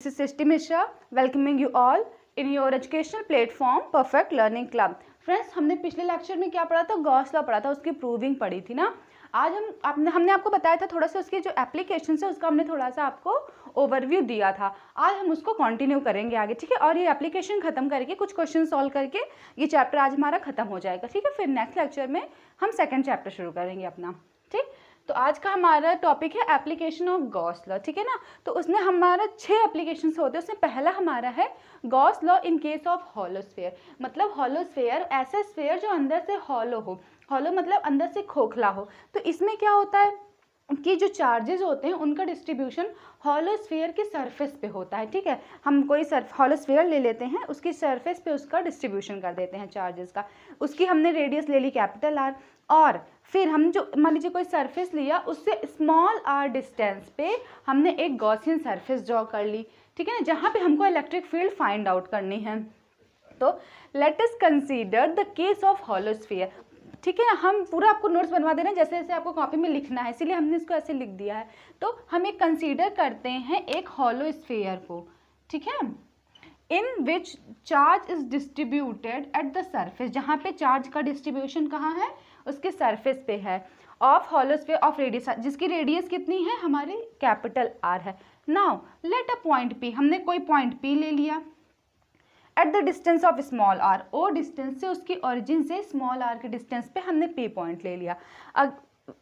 This is Srishti Mishra welcoming you all in your educational platform Perfect Learning Club. Friends, हमने पिछले lecture में क्या पढ़ा था? गॉस लॉ पढ़ा था, उसकी प्रूविंग पढ़ी थी ना। आज हमने आपको बताया था थोड़ा सा उसकी जो एप्लीकेशन है उसका हमने थोड़ा सा आपको ओवरव्यू दिया था। आज हम उसको कंटिन्यू करेंगे आगे, ठीक है। और ये एप्लीकेशन खत्म करके कुछ क्वेश्चन सॉल्व करके ये चैप्टर आज हमारा खत्म हो जाएगा, ठीक है। फिर नेक्स्ट लेक्चर में हम सेकेंड चैप्टर शुरू करेंगे अपना, ठीक। तो आज का हमारा टॉपिक है एप्लीकेशन ऑफ गॉस लॉ, ठीक है ना। तो उसमें हमारा 6 एप्लीकेशन होते हैं। उसमें पहला हमारा है Gauss law in case of hollow sphere. मतलब हॉलो स्फीयर ऐसा स्फीयर जो अंदर से हॉलो हो, हॉलो मतलब अंदर से खोखला हो। तो इसमें क्या होता है कि जो चार्जेस होते हैं उनका डिस्ट्रीब्यूशन हॉलो स्फीयर के सरफेस पे होता है, ठीक है। हम कोई हॉलो स्फीयर ले लेते हैं, उसकी सरफेस पे उसका डिस्ट्रीब्यूशन कर देते हैं चार्जेस का। उसकी हमने रेडियस ले ली कैपिटल आर, और फिर हम जो मान लीजिए कोई सरफेस लिया, उससे स्मॉल आर डिस्टेंस पे हमने एक गॉसियन सरफेस ड्रॉ कर ली, ठीक है ना, जहाँ पे हमको इलेक्ट्रिक फील्ड फाइंड आउट करनी है। तो let us consider the case of hollow sphere, ठीक है ना। हम पूरा आपको नोट्स बनवा दे रहे हैं, जैसे जैसे आपको कॉपी में लिखना है, इसीलिए हमने इसको ऐसे लिख दिया है। तो हम एक कंसीडर करते हैं एक हॉलो स्फीयर को, ठीक है, in which charge is distributed at the surface, जहाँ पे चार्ज का डिस्ट्रीब्यूशन कहाँ है, उसके सरफेस पे है, of hollow sphere of radius, जिसकी रेडियस कितनी है, हमारी कैपिटल आर है। Now let a point P, हमने कोई पॉइंट पी ले लिया at the distance of small r, O distance से, उसकी ओरिजिन से स्मॉल आर के डिस्टेंस पे हमने पी पॉइंट ले लिया।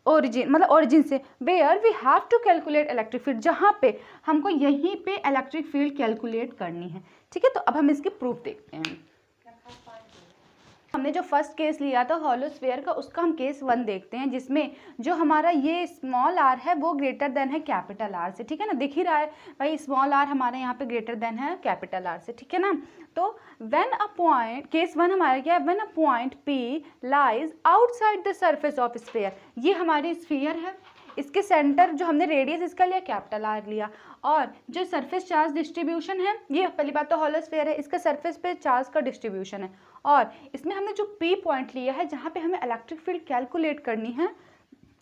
ओरिजिन मतलब ओरिजिन से where we have to calculate electric field, जहाँ पे हमको यहीं पे इलेक्ट्रिक फील्ड कैलकुलेट करनी है, ठीक है। तो अब हम इसकी प्रूफ देखते हैं। हमने जो फर्स्ट केस लिया था हॉलो स्फीयर का, उसका हम केस 1 देखते हैं, जिसमें जो हमारा ये स्मॉल आर है वो ग्रेटर देन है कैपिटल आर से, ठीक है ना। दिख ही रहा है भाई, स्मॉल आर हमारे यहाँ पे ग्रेटर देन है कैपिटल आर से, ठीक है ना। तो व्हेन अ पॉइंट, केस 1 हमारा क्या है, when a point P lies outside the surface of sphere, ये हमारी स्फीयर है, इसके सेंटर जो हमने रेडियस इसका लिया कैपिटल आर लिया, और जो सरफेस चार्ज डिस्ट्रीब्यूशन है, ये पहली बात तो हॉलो स्फीयर है, इसका सरफेस पे चार्ज का डिस्ट्रीब्यूशन है, और इसमें हमने जो पी पॉइंट लिया है जहाँ पे हमें इलेक्ट्रिक फील्ड कैलकुलेट करनी है,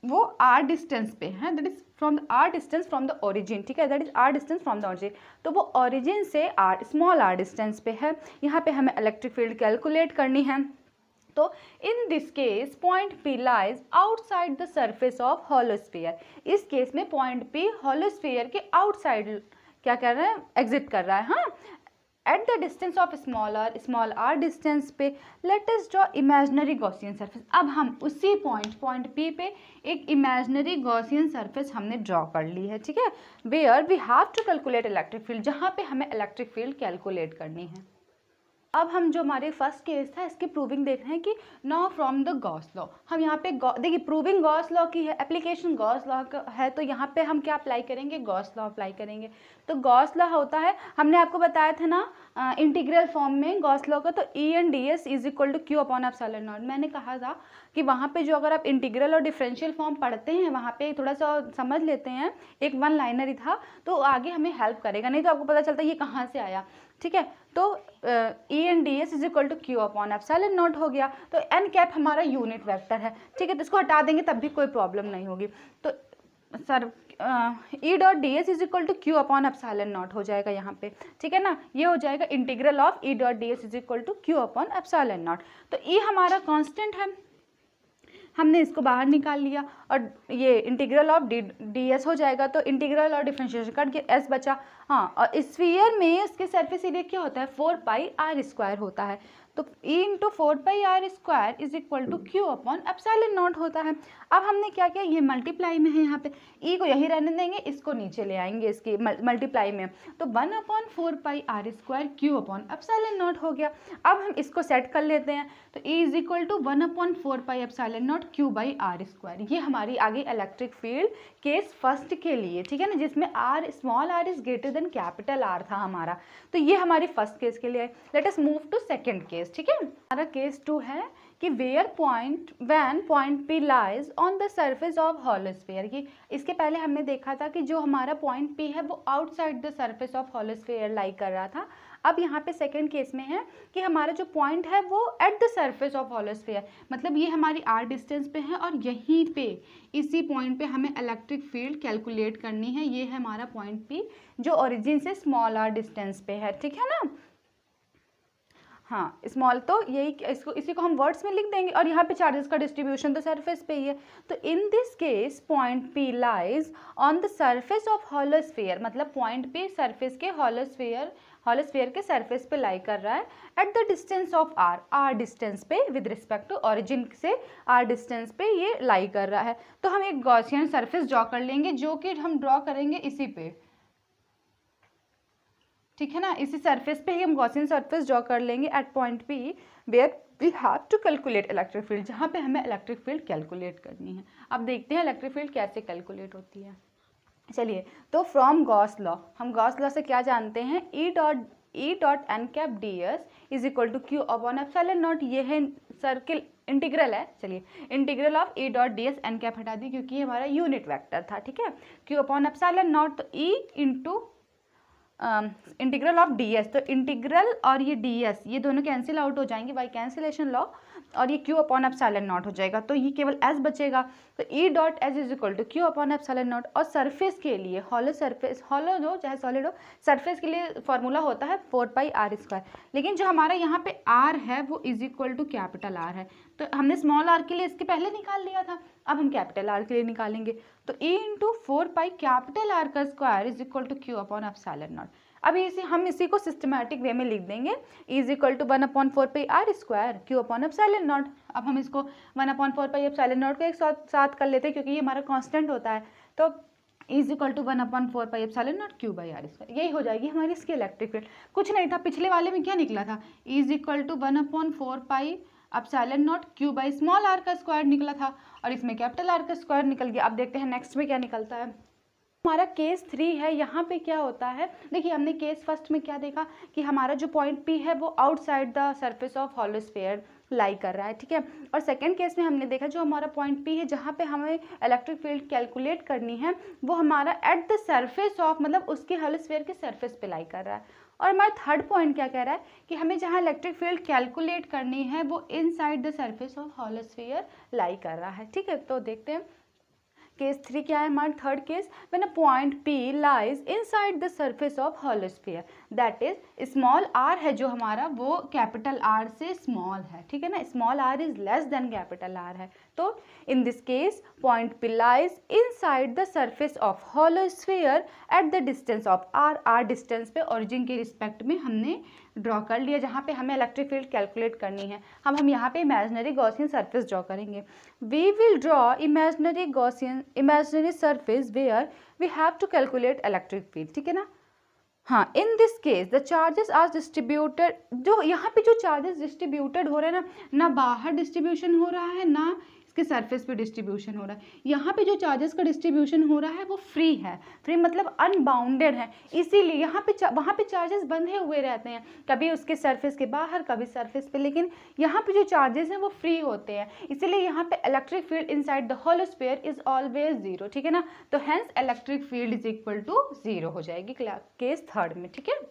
वो आर डिस्टेंस पे है, that is from r distance from the origin, ठीक है, that is r distance from the origin. तो वो ओरिजिन से आर स्मॉल आर डिस्टेंस पे है, यहाँ पे हमें इलेक्ट्रिक फील्ड कैलकुलेट करनी है। तो in this case point P lies outside the surface of hollow sphere, इस केस में पॉइंट पी हॉलो स्फीयर के आउटसाइड क्या कर रहा है, एग्जिट कर रहा है, हाँ, at the distance of small r distance पे let us draw imaginary Gaussian surface. अब हम उसी पॉइंट पी पे एक इमेजिनरी गॉसियन सरफेस हमने ड्रॉ कर ली है, ठीक है, where we have to calculate electric field, जहाँ पे हमें इलेक्ट्रिक फील्ड कैलकुलेट करनी है। अब हम जो हमारे फर्स्ट केस था इसकी प्रूविंग देख रहे हैं कि now from the Gauss law, हम यहाँ पे देखिए प्रूविंग गॉस लॉ की है, एप्लीकेशन गॉस लॉ का है, तो यहाँ पे हम क्या अप्लाई करेंगे, गॉस लॉ अप्लाई करेंगे। तो गॉस लॉ होता है, हमने आपको बताया था ना इंटीग्रल फॉर्म में गॉस लॉ का, तो E N D S is equal to Q upon epsilon naught. मैंने कहा था कि वहाँ पे जो अगर आप इंटीग्रल और डिफरेंशियल फॉर्म पढ़ते हैं वहाँ पे थोड़ा सा समझ लेते हैं, एक 1 लाइनर ही था, तो आगे हमें हेल्प करेगा, नहीं तो आपको पता चलता है ये कहाँ से आया, ठीक है। तो E N D S is equal to Q upon epsilon naught हो गया। तो एन कैप हमारा यूनिट वेक्टर है, ठीक है, तो इसको हटा देंगे तब भी कोई प्रॉब्लम नहीं होगी। तो sir E dot D S is equal to Q upon epsilon naught हो जाएगा यहाँ पे, ठीक है ना। ये हो जाएगा integral of E dot D S is equal to Q upon epsilon naught. तो ई हमारा कांस्टेंट है, हमने इसको बाहर निकाल लिया, और ये इंटीग्रल ऑफ डी एस हो जाएगा। तो इंटीग्रल और डिफरेंशिएशन कट के एस बचा, हाँ, और स्फीयर में उसके सरफेस एरिया क्या होता है, 4 पाई आर स्क्वायर होता है। तो E into 4 pi R square is equal to Q upon epsilon naught होता है। अब हमने क्या किया, ये मल्टीप्लाई में है, यहाँ पे ई को यहीं रहने देंगे, इसको नीचे ले आएंगे इसकी मल्टीप्लाई में, तो 1 upon 4 pi R square Q upon epsilon naught हो गया। अब हम इसको सेट कर लेते हैं, तो E is equal to 1 upon 4 pi epsilon naught Q by R square. ये हमारी आगे इलेक्ट्रिक फील्ड केस फर्स्ट के लिए, ठीक है ना, जिसमें r small r is greater than capital R था हमारा। तो ये हमारी फर्स्ट केस के लिए है। Let us move to second case, ठीक है। हमारा केस 2 है कि when point P lies on the surface of hollow sphere, कि इसके पहले हमने देखा था कि जो हमारा पॉइंट P है वो outside the surface of hollow sphere lie कर रहा था। अब यहाँ पे सेकंड केस में है कि हमारा जो पॉइंट है वो eight the surface of hollow sphere, मतलब ये हमारी r डिस्टेंस पे है और यहीं पे इसी पॉइंट पे हमें इलेक्ट्रिक फील्ड कैलकुलेट करनी है। ये है हमारा पॉइंट P जो ओरिजिन से स्मॉल r डिस्टेंस पे है, ठीक है ना। हाँ, स्मॉल तो यही, इसी को हम वर्ड्स में लिख देंगे और यहाँ पे चार्जेस का डिस्ट्रीब्यूशन तो सरफेस पे ही है। तो in this case point P lies on the surface of hollow sphere, मतलब पॉइंट P सरफेस के हॉलो स्फीयर के सरफेस पे लाई कर रहा है eight the distance of r distance पे विद रिस्पेक्ट टू ओरिजिन से r डिस्टेंस पे ये लाई कर रहा है। तो हम एक गॉसियन सरफेस ड्रॉ कर लेंगे जो कि हम ड्रॉ करेंगे इसी पे, ठीक है ना। इसी सरफेस पे ही हम गॉसियन सरफेस ड्रॉ कर लेंगे at point P where we have to calculate electric field, जहाँ पे हमें इलेक्ट्रिक फील्ड कैलकुलेट करनी है। अब देखते हैं इलेक्ट्रिक फील्ड कैसे कैलकुलेट होती है। चलिए, तो फ्रॉम गॉस लॉ, हम गॉस लॉ से क्या जानते हैं, E dot N cap D S is equal to Q upon epsilon naught. ये है सर्किल इंटीग्रल है। चलिए, integral of E dot D S N cap हटा दी क्योंकि ये हमारा यूनिट वेक्टर था, ठीक है। क्यू अपॉन एप्सिलॉन नॉट, तो E into integral of D S, तो इंटीग्रल और ये डी एस ये दोनों कैंसिल आउट हो जाएंगे बाई कैंसिलेशन लॉ और ये क्यू अपॉन एप्सिलॉन नॉट हो जाएगा, तो ये केवल एस बचेगा। तो E dot S is equal to Q upon epsilon naught. और सरफेस के लिए हॉलो हो चाहे सॉलिड हो, सरफेस के लिए फॉर्मूला होता है 4πr², लेकिन जो हमारा यहाँ पे r है वो is equal to capital R है। तो हमने स्मॉल r के लिए इसके पहले निकाल लिया था, अब हम कैपिटल R के लिए निकालेंगे। तो e इंटू 4π कैपिटल R का square is equal to Q upon epsilon naught. अब हम इसी को सिस्टमैटिक वे में लिख देंगे, is equal to 1/4πr² Q upon epsilon naught. अब हम इसको 1/4π एप्सिलॉन नॉट को एक साथ कर लेते हैं क्योंकि ये हमारा कांस्टेंट होता है। तो is equal to 1/4π epsilon naught Q by r², यही हो जाएगी हमारी इसकी इलेक्ट्रिक फील्ड। कुछ नहीं था, पिछले वाले में क्या निकला था, is equal to 1/4π epsilon naught Q by small r का स्क्वायर निकला था और इसमें कैपिटल R का स्क्वायर निकल गया। अब देखते हैं नेक्स्ट में क्या निकलता है। हमारा केस 3 है, यहाँ पे क्या होता है, देखिए हमने केस फर्स्ट में क्या देखा कि हमारा जो पॉइंट P है वो outside the surface of hollow sphere lie कर रहा है, ठीक है। और सेकंड केस में हमने देखा जो हमारा पॉइंट P है जहाँ पे हमें इलेक्ट्रिक फील्ड कैलकुलेट करनी है वो हमारा एट द सरफेस ऑफ, मतलब उसके हॉलो स्फीयर के सरफेस पे लाई कर रहा है। और हमारा थर्ड पॉइंट क्या कह रहा है कि हमें जहाँ इलेक्ट्रिक फील्ड कैलकुलेट करनी है वो inside the surface of hollow sphere lie कर रहा है, ठीक है। तो देखते हैं केस 3 क्या है हमारा third case, when a point P lies inside the surface of hollow sphere, that is small r है जो हमारा वो कैपिटल R से स्मॉल है, ठीक है ना। Small r is less than capital R है। तो in this case point P lies inside the surface of hollow sphere eight the distance of r distance पे ओरिजिन के रिस्पेक्ट में हमने ड्रॉ कर लिया जहाँ पे हमें इलेक्ट्रिक फील्ड कैलकुलेट करनी है। अब हम यहाँ पे इमेजिनरी गॉसियन सरफेस ड्रॉ करेंगे। We will draw imaginary surface where we have to calculate electric field, ठीक है ना। हाँ, in this case the charges are distributed, जो यहाँ पे जो चार्जेस डिस्ट्रीब्यूटेड हो रहे हैं ना बाहर डिस्ट्रीब्यूशन हो रहा है ना इसके सरफेस पे डिस्ट्रीब्यूशन हो रहा है। यहाँ पे जो चार्जेस का डिस्ट्रीब्यूशन हो रहा है वो फ्री है, फ्री मतलब अनबाउंडेड है, इसीलिए यहाँ पे वहाँ पे चार्जेस बंधे हुए रहते हैं, कभी उसके सरफेस के बाहर कभी सरफेस पे, लेकिन यहाँ पे जो चार्जेस हैं वो फ्री होते हैं, इसीलिए यहाँ पे electric field inside the hollow sphere is always 0, ठीक है ना। तो hence electric field is equal to 0 हो जाएगी केस थर्ड में, ठीक है।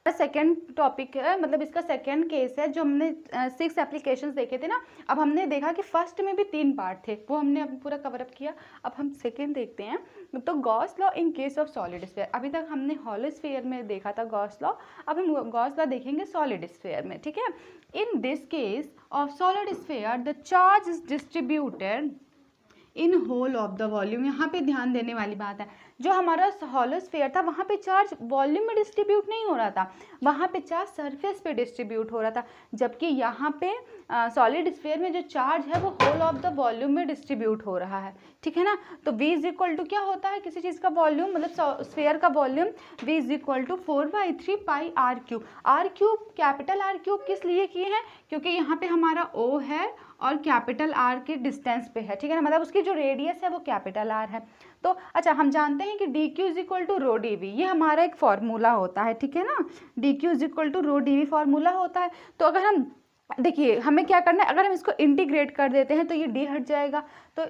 सेकेंड टॉपिक है, मतलब इसका सेकेंड केस है जो हमने 6 एप्लीकेशंस देखे थे ना। अब हमने देखा कि फर्स्ट में भी 3 पार्ट थे, वो हमने अभी पूरा कवर अप किया। अब हम सेकेंड देखते हैं। तो Gauss law in case of solid sphere, अभी तक हमने हॉलो स्फीयर में देखा था गॉस लॉ, अब हम गॉस लॉ देखेंगे सॉलिड स्फीयर में, ठीक है। In this case of solid sphere the charge is distributed in whole of the volume. यहाँ पे ध्यान देने वाली बात है, जो हमारा हॉलो स्फीयर था वहाँ पे चार्ज वॉल्यूम में डिस्ट्रीब्यूट नहीं हो रहा था, वहाँ पे चार्ज सरफेस पे डिस्ट्रीब्यूट हो रहा था, जबकि यहाँ पे सॉलिड स्फीयर में जो चार्ज है वो होल ऑफ द वॉल्यूम में डिस्ट्रीब्यूट हो रहा है, ठीक है ना। तो v इज इक्वल टू क्या होता है किसी चीज़ का वॉल्यूम, मतलब स्फीयर का volume, v is equal to 4/3 r³ r³ capital R³ किस लिए किए हैं, क्योंकि यहाँ पे हमारा O है और कैपिटल R के डिस्टेंस पे है, ठीक है ना, मतलब उसकी जो रेडियस है वो कैपिटल R है। तो अच्छा, हम जानते हैं कि dq is equal to rho dv, ये हमारा एक फॉर्मूला होता है, ठीक है ना। dq is equal to rho dv formula होता है। तो अगर हम देखिए हमें क्या करना है, अगर हम इसको इंटीग्रेट कर देते हैं तो ये डी हट जाएगा, तो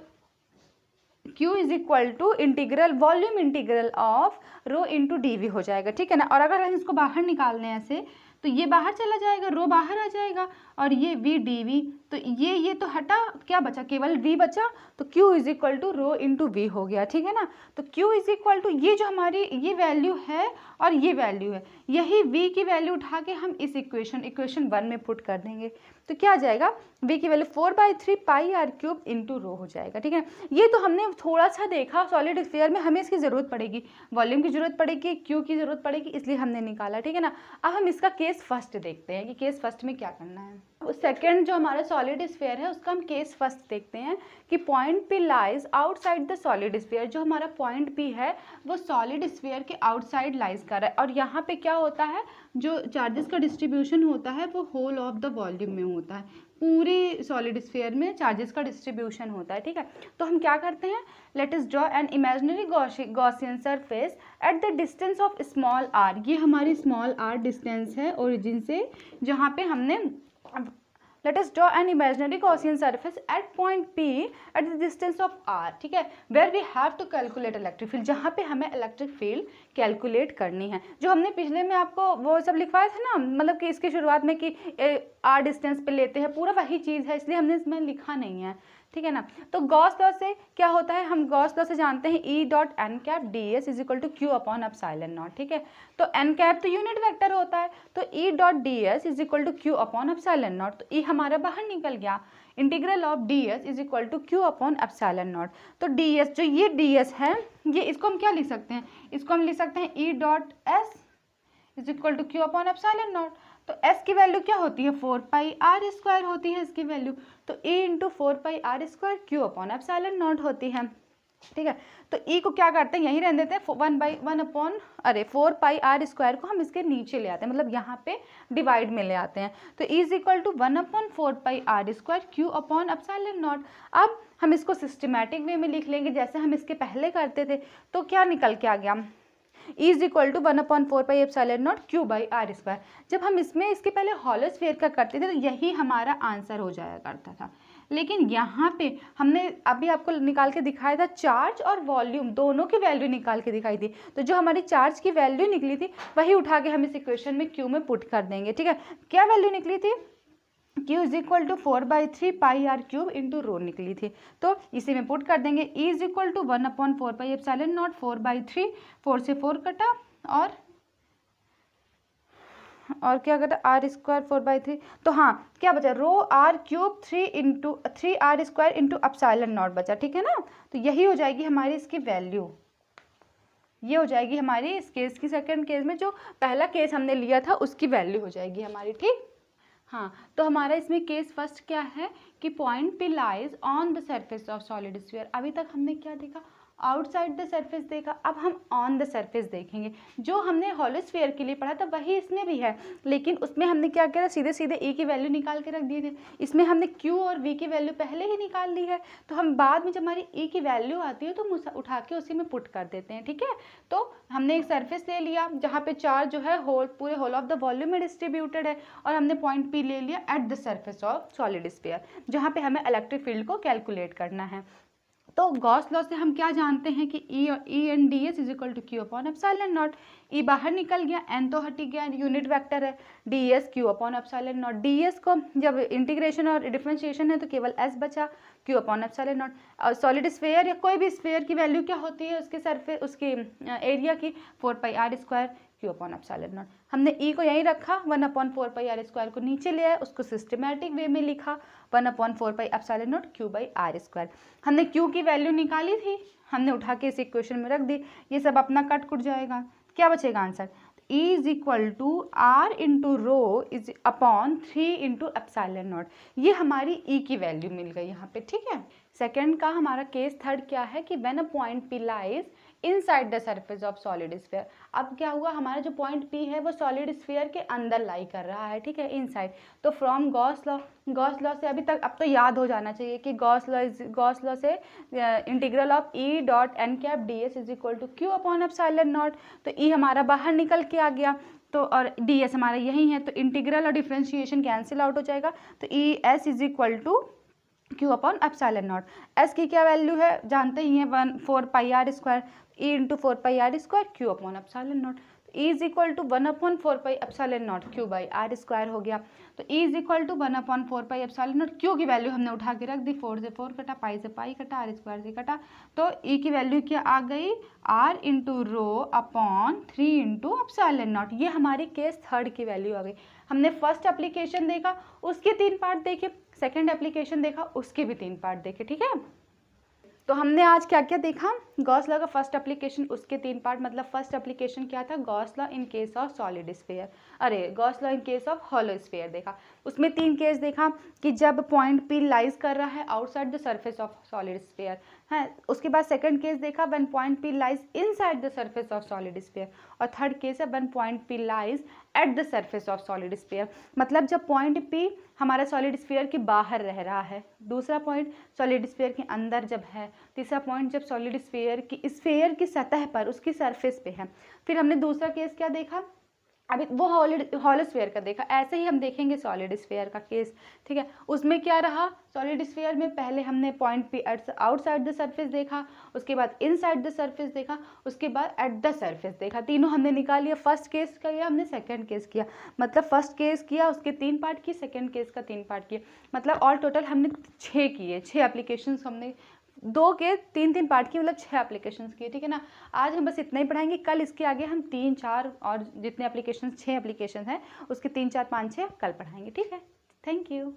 Q is equal to integral volume integral of rho into D V हो जाएगा, ठीक है ना। और अगर हम इसको बाहर निकाल लें ऐसे तो ये बाहर चला जाएगा, रो बाहर आ जाएगा, और ये वी डी वी, तो ये तो हटा, क्या बचा, केवल वी बचा, तो Q is equal to rho into V हो गया, ठीक है ना। तो Q इज इक्वल टू ये जो हमारी ये वैल्यू है और ये वैल्यू है, यही V की वैल्यू उठा के हम इस इक्वेशन 1 में पुट कर देंगे, तो क्या आ जाएगा, V की value 4/3 pi R cube into rho हो जाएगा, ठीक है। ये तो हमने थोड़ा सा देखा, सॉलिड स्फीयर में हमें इसकी ज़रूरत पड़ेगी, वॉल्यूम की ज़रूरत पड़ेगी, Q की ज़रूरत पड़ेगी, इसलिए हमने निकाला, ठीक है ना। अब हम इसका केस फर्स्ट देखते हैं कि केस फर्स्ट में क्या करना है। उस सेकंड जो हमारा सॉलिड स्फीयर है उसका हम केस फर्स्ट देखते हैं कि point P lies outside the solid sphere. जो हमारा पॉइंट P है वो सॉलिड स्फीयर के आउटसाइड लाइज कर रहा है, और यहाँ पे क्या होता है, जो चार्जेस का डिस्ट्रीब्यूशन होता है वो होल ऑफ द वॉल्यूम में होता है, पूरे सॉलिड स्फीयर में चार्जेस का डिस्ट्रीब्यूशन होता है, ठीक है। तो हम क्या करते हैं, let us draw an imaginary Gaussian surface at the distance of small r. ये हमारी स्मॉल आर डिस्टेंस है ओरिजिन से, जहाँ पे हमने let us draw an imaginary Gaussian surface at point P at the distance of r, ठीक है, where we have to calculate electric field, जहाँ पे हमें इलेक्ट्रिक फील्ड कैलकुलेट करनी है। जो हमने पिछले में आपको वो सब लिखवाया था ना, मतलब कि इसकी शुरुआत में कि r डिस्टेंस पे लेते हैं, पूरा वही चीज़ है, इसलिए हमने इसमें लिखा नहीं है, ठीक है ना। तो गॉस लॉ से क्या होता है, हम गॉस लॉ से जानते हैं E dot N cap D S is equal to Q upon epsilon naught, ठीक है। तो एन कैप तो यूनिट वेक्टर होता है, तो E dot D S is equal to Q upon epsilon naught, तो E हमारा बाहर निकल गया, integral of D S is equal to Q upon epsilon naught. तो डी एस, जो ये डी एस है, ये इसको हम क्या लिख सकते हैं, इसको हम लिख सकते हैं E dot S is equal to Q upon epsilon naught. तो s की वैल्यू क्या होती है, 4πr² होती है इसकी वैल्यू, तो E into 4πr² q upon epsilon not होती है, ठीक है। तो E को क्या करते हैं, यहीं रहने देते हैं, 4πr² को हम इसके नीचे ले आते हैं, मतलब यहाँ पे डिवाइड में ले आते हैं, तो E is equal to 1/4πr² Q upon epsilon naught. अब हम इसको सिस्टमैटिक वे में लिख लेंगे जैसे हम इसके पहले करते थे, तो क्या निकल के आ गया, E is equal to 1/4πε0 q by r²। जब हम इसमें इसके पहले हॉलो स्फीयर का करते थे तो यही हमारा आंसर हो जाया करता था, लेकिन यहाँ पे हमने अभी आपको निकाल के दिखाया था, चार्ज और वॉल्यूम दोनों की वैल्यू निकाल के दिखाई थी, तो जो हमारी चार्ज की वैल्यू निकली थी वही उठा के हम इस इक्वेशन में क्यू में पुट कर देंगे, ठीक है। क्या वैल्यू निकली थी, Q is equal to 4/3 pi R cube into rho निकली थी, तो इसी में पुट कर देंगे। E इज इक्वल टू 1/4πε0 4/3, 4 से 4 कटा, और क्या कटा, r² 4/3, तो हाँ क्या बचा, रो r cube 3r² into epsilon not बचा, ठीक है ना। तो यही हो जाएगी हमारी इसकी वैल्यू, ये हो जाएगी हमारी इस केस की, सेकंड केस में जो पहला केस हमने लिया था उसकी वैल्यू हो जाएगी हमारी, ठीक। हाँ, तो हमारा इसमें केस फर्स्ट क्या है कि point P lies on the surface of solid sphere. अभी तक हमने क्या देखा, आउटसाइड द सरफेस देखा, अब हम ऑन द सरफेस देखेंगे। जो हमने हॉलो स्फीयर के लिए पढ़ा था वही इसमें भी है, लेकिन उसमें हमने क्या किया, सीधे सीधे E की वैल्यू निकाल के रख दिए थे, इसमें हमने Q और V की वैल्यू पहले ही निकाल ली है, तो हम बाद में जब हमारी E की वैल्यू आती है तो हम उठा के उसी में पुट कर देते हैं, ठीक है। तो हमने एक सरफेस ले लिया जहाँ पे चार्ज जो है पूरे होल ऑफ द वॉल्यूम में डिस्ट्रीब्यूटेड है, और हमने पॉइंट P ले लिया at the surface of solid sphere, जहाँ पे हमें इलेक्ट्रिक फील्ड को कैलकुलेट करना है। तो गॉस लॉ से हम क्या जानते हैं कि E N D S is equal to Q upon epsilon naught. E बाहर निकल गया, N तो हट गया, यूनिट वेक्टर है, D S Q upon epsilon naught. D S को जब इंटीग्रेशन और डिफरेंशिएशन है तो केवल S बचा, क्यू अपॉन एप्सिलॉन नॉट। और सॉलिड स्फीयर या कोई भी स्फीयर की वैल्यू क्या होती है, उसके सरफेस, उसकी एरिया की 4πr² q upon epsilon not. हमने E को यहीं रखा, 1/4πr² को नीचे ले आए, उसको सिस्टमैटिक वे में लिखा, 1/4πε0 क्यू बाई r²। हमने Q की वैल्यू निकाली थी, हमने उठा के इस इक्वेशन में रख दी, ये सब अपना कट कुट जाएगा, क्या बचेगा answer, E is equal to R into rho is upon 3 into epsilon naught. ये हमारी E की वैल्यू मिल गई यहाँ पे, ठीक है। सेकेंड का हमारा केस थर्ड क्या है कि when a point P lies inside the surface of solid sphere. अब क्या हुआ, हमारा जो पॉइंट P है वो सॉलिड स्फीयर के अंदर लाई कर रहा है, ठीक है, इनसाइड। तो फ्रॉम गॉस लॉ से अभी तक अब तो याद हो जाना चाहिए कि गॉस लॉ से integral of E dot N cap D S is equal to Q upon epsilon naught. तो E हमारा बाहर निकल के आ गया, तो और डी एस हमारा यही है, तो इंटीग्रल और डिफ्रेंशिएशन कैंसिल आउट हो जाएगा। तो E S is equal to Q upon epsilon naught. S की क्या वैल्यू है जानते ही हैं, 1/4πr², E into 4πr² q upon epsilon naught. E is equal to 1/4π epsilon naught Q by r² हो गया। तो E is equal to 1/4π epsilon naught, q की वैल्यू हमने उठा के रख दी, 4 से 4 कटा, पाई से पाई कटा, r² से कटा, तो ई की वैल्यू क्या आ गई, r into rho upon 3 into epsilon naught. ये हमारी केस थर्ड की वैल्यू आ गई। हमने फर्स्ट एप्लीकेशन देखा, उसके 3 पार्ट देखे, सेकेंड एप्लीकेशन देखा, उसके भी 3 पार्ट देखे, ठीक है। तो हमने आज क्या क्या देखा, गॉस लॉ का फर्स्ट एप्लीकेशन, उसके 3 पार्ट, मतलब फर्स्ट एप्लीकेशन क्या था, Gauss law in case of solid sphere, अरे Gauss law in case of hollow sphere देखा। उसमें 3 केस देखा कि जब पॉइंट पी लाइज कर रहा है outside the surface of solid sphere है। उसके बाद सेकंड केस देखा when point P lies inside the surface of solid sphere, और थर्ड केस है when point P lies at the surface of solid sphere, मतलब जब पॉइंट पी हमारा solid sphere के बाहर रह रहा है, दूसरा पॉइंट सॉलिड स्फीयर के अंदर जब है, तीसरा पॉइंट जब सॉलिड स्फीयर की सतह पर उसकी सरफेस पे है। फिर हमने दूसरा केस क्या देखा, अभी वो हॉलो स्फीयर का देखा, ऐसे ही हम देखेंगे सॉलिड स्फीयर का केस, ठीक है। उसमें क्या रहा, सॉलिड स्फीयर में पहले हमने point P outside the surface देखा, उसके बाद इनसाइड द सरफेस देखा, उसके बाद एट द सरफेस देखा, तीनों हमने निकाल लिया। फर्स्ट केस किया हमने, सेकंड केस किया, मतलब फर्स्ट केस किया उसके 3 पार्ट किए, सेकंड केस का 3 पार्ट किए, मतलब ऑल टोटल हमने 6 किए, 6 एप्लीकेशंस हमने 2 के 3 पार्ट की, मतलब 6 एप्लीकेशंस की, ठीक है ना। आज हम बस इतना ही पढ़ाएंगे, कल इसके आगे हम 3, 4 और जितने एप्लीकेशंस 6 एप्लीकेशन हैं उसके 3, 4, 5, 6 कल पढ़ाएंगे, ठीक है। Thank you.